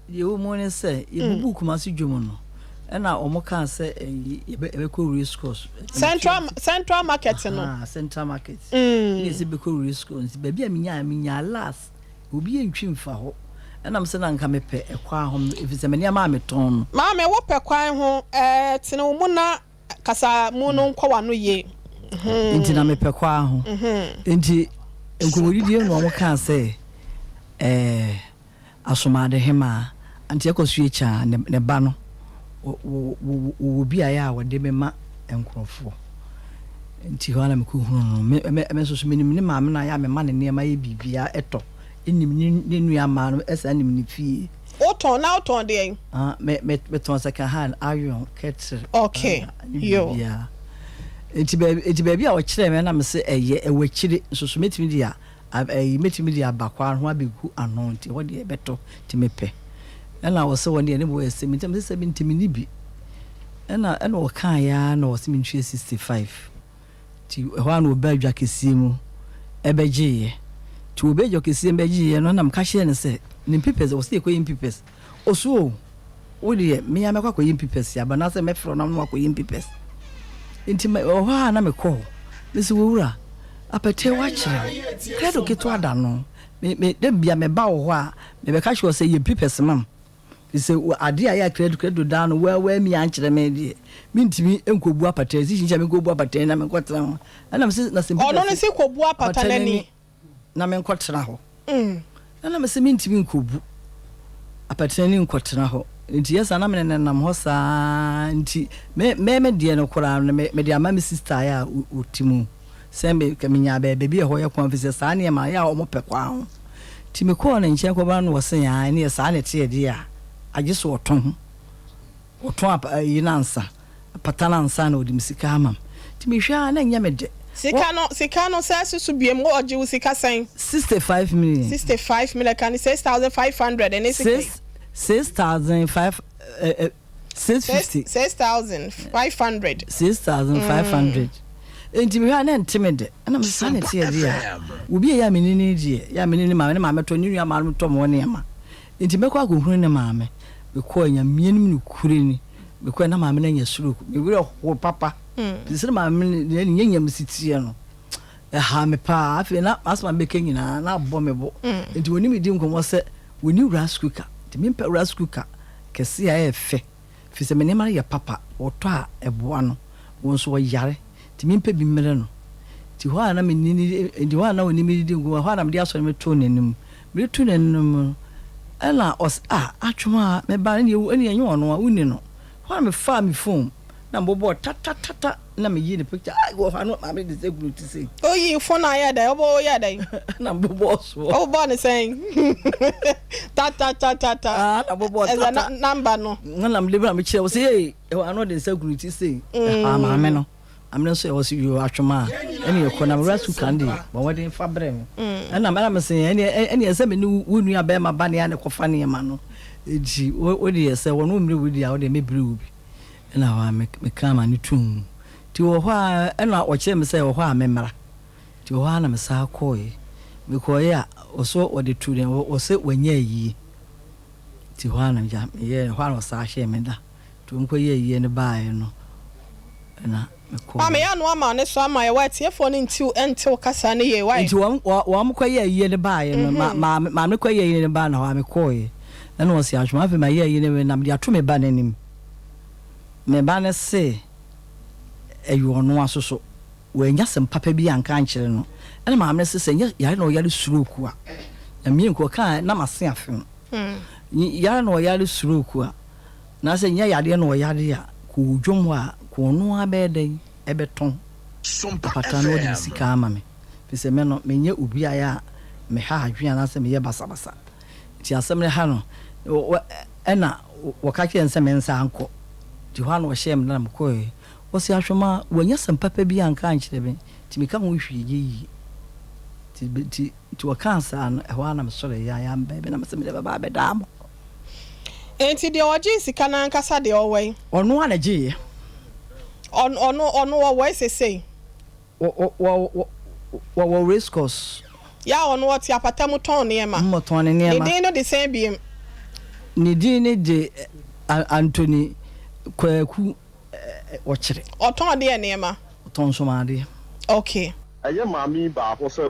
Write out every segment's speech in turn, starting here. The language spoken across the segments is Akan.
you morning say you book must dwom no na omo kan say e be ko race course central market no central market is be ko race course ba bia menya last obi entwi mfa ho na mse na nka mepe ekwa ho efise mania ma meton ma me wo pe kwan ho tene wo mu na kasa mu no nkwa no ye enti na mepe kwa ho enti enkomodidie no omo kan say asomade hema anti ekosu echa ne ba no wo bia ya wode mema enkrofo nti ho na mekuhunu me so menim ne maame na ya me ma ne nema ye bibia eto enim ne nua ma no esa nim ne fie oton na oton de me ton second hand iron kettle okay yo yeah enti ba bia wo kire me na me se eye ewakire so metimi dia metimi dia bakwa ho abegu ano nti wo de beto ti mepe na wo se won de ne bo ese metimi se 70 ni bi na wo kan ya na wo se mentwe 65 ti ho an oba adwa kesi mu ebeje ti obejo kesi ebeje no na mka hye ne se ne pipes wo se ekoyin pipes osuo wo de me ya mekwa koyin pipes ya ba na se mefro na no akoyin pipes nti ho na mekọ mesi wura apete wa kire kredo keto ada no me dem bia me ba wo a me be ka hye wo se ye pipes mam ise ade aya kredo da no wa mi ankire me de mintimi enkobu apata si hinja me kobu apata na me kwatra ho na me se na se ono ne se kobu apata na ni na me kwatra ho na me se mintimi enkobu apata ni nkwatra ho nti yesa na me nam ho sa nti me de no kora me de ama me sister ya otimu se me kaminya ba bi ho ye konfise sa na ma ya o mo pekwa ho ti me ko na nche ko ba no wo se ya ne sa na tie de ya agiso oton yinansa patana nsa na odim sika amam ti me hwa na nya me de sika no sa susu biem wo oje wo sika sen 65 million can 6500 and 6500 6500 enti me hwa na ntime de na me sa na tie de ya obi ya menini die ya menini ma ne ma meto ni nua ma to mo ne ma enti mekwa agohunu ne maame bekọ nya mienim ne kureni bekọ na maame na nya suruku me wure ho papa bisire maame ne nya msitie no ha me pa afi na asma beka nyina na abọ me bo enti woni me di nkomo se woni raskuka enti me pa raskuka kese ya efe fise me ne ma ya papa oto a eboa no wonso wo yare enti me pa bi mmere no enti ho ana me ni enti ho ana woni me di nkomo ho ana me di aso me to nanim me to nanim ela os atwuma me ba ne enye ono a uni no ho me fa me phone na mbobo tata na me yi the picture go fa no ma me de group to say oh yi phone aya da obo ya da na mbobo so oh born saying tata na mbobo tata number no na me libra me kire wo say e ano de say group to say ma me no amne so e wo you atwuma ene ye kona rasu kandi ba wode fa brem na me say ene say me ni wunu aba ma ba ne ya ne kofa ne ma no eji o de say wono mre wudi a wo de me bre ubi na wa me kama ni tum ti wo ho a na o kire me say wo ho a me mra ti wo ha na me sa koyi me koyi a oso o de tu den o se wanya yi ti ho na ja ye ho na sa hye me da tu nko ye yi ne ba ye no na me ya no ama ne so ama ye wa tie fo ne ntiu kasa ne ye wa nti wo am koyi ye ne ba ye no ma me koyi ye ne ba na wa me koyi na no si ahwema afi ma ye ne na me ato me ba nanim me ba ne se eyo no asoso we nya sem papa bi anka ankere no na ma me se ya na o yare suruku a na mi nko kan na ma se afem ya na o yare suruku a na se nya yade na o yare a ko dwom a ko no abeden ebeton Sompa patano de sika ama me pese me no menye obi aya me ha adwen na se me ye basabasa ti asem ne ha no ena waka ke nse me nsa anko ti ho na o hye me na mko e wo se ahwema wanya sem papa bi anka ankyere be ti me ka ho hwie yi ti waka ansa no ho na me sore ya mba be na me se me ba be da mo enti de oji sika na nkasa de owai onu ana ji onu wo say wo race course ya onu what ya patam ton ne ma mo ton ne ma dey no the same biem ni din de Anthony Kwaku ochire oton de enema oton somade okay aye mami ba ho se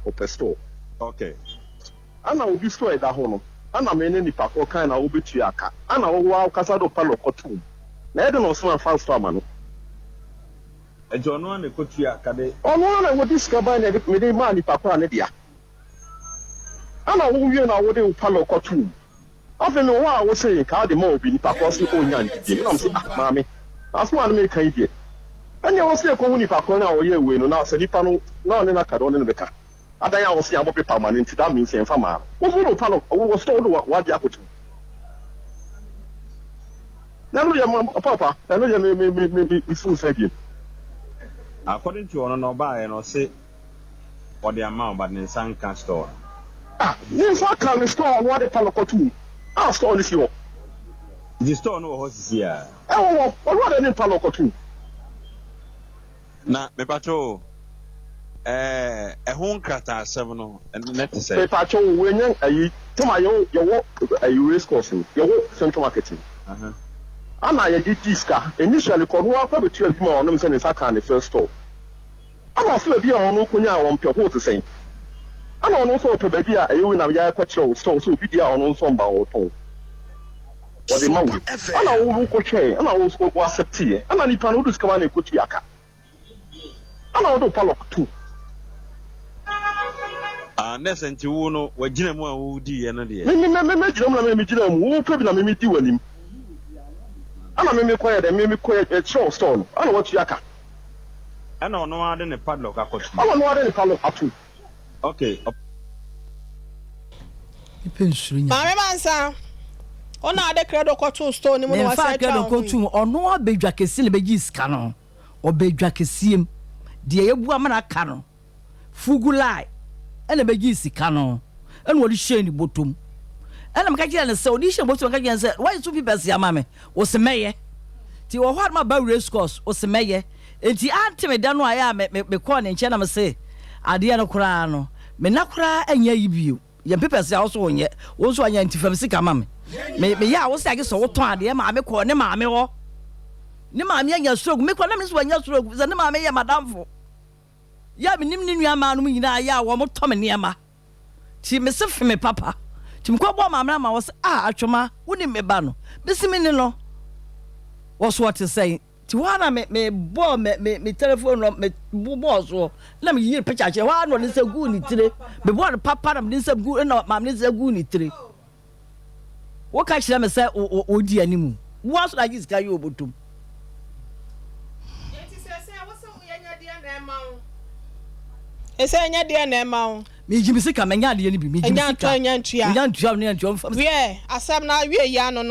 ope store okay ana obi store da ho no ana me ne nipa ko kan na obetu aka ana wo wa kasa do palo kotum na e de no so fan store ma no ejo no na kotu aka de ono na wo discover na me de ma nipa ko na dia ana wo wie na wo de palo kotum afemi wo a wo se ka de ma obi nipa ko so onya ndidi na so mami aso an me kan die anya wo se ko hu nipa ko na wo ye we no na se nipa no na one na ka do ne beka adanya wo se abo paper man nti that means en fama wo no palo wo store do wa dia kotu na no ya papa na no ya me fu se again according to ono no ba e no se o de amount but in san can store ni fa kan store wo de palo kotu store this yo the store no ho sisi ya wo de ni palo kotu na me pato ehun krata asem no net say me pato we nyan ayi tuma yo ayi race course yo central marketing ana ya di diska initially ko no afa betu aduma onom se ne saka ne first store ana so bi ono kunya won pe ho tsen ana ono so pe baby a eyi na ya kwa che store so bi dia ono so mba wo ton o de mawu ana wo ko che ana wo so ko accept ye ana ni pano dus kama na ekotu aka ana wo do palo tu nese nti wo no wagina mu a wo di ye no de me gina mu na me gina mu wo pe bi na me di wanim ana me koye de me koye show store ana wo tu aka ana ono ade ne padlock akotu ana no ade ne padlock atu okay ipensunya mame mansa ona ade credo kotu store ni mo no wasa credo kotu ono abedwa kesi le beji iska no obedwa kesiem de yebu amana ka no fugulai ene beji isika no ene wodi sheni botom ene maka kira ne se odi sheni botom maka kira se why two people se amame wo se meye ti wo hwa ma ba race course wo se meye enti antime da no aya me call ne nche na me se ade no kura no me na kura anya yibio ye papers ya so wonye wo so anya ntifam sika mame me ya wo se age so wo ton ade ma me ko ne ma me ho ne ma me anya stroke me ko na me so anya stroke ze ne ma me ye madamfo ya me nim ni nua ma no nyina ya wo mo to me ne ma ti me se fe me papa ti me ko bo ma me ma wo se atwoma wo ni me ba no bisi me ne no wo so what to say ti wana me bo me telephone no me bo so na me yi picture che wa no ne se gu ni tire me bo no papa na me se gu na ma me se gu ni tire wo ka kire me se o di animu wo so da gis ka yo obotum enti se wo se yanya dia na ema wo ese yanya dia na ema wo me jimisi ka me nya de ni bi me jimisi ka nya ntua nya ntua ne ntua we asam na we ya no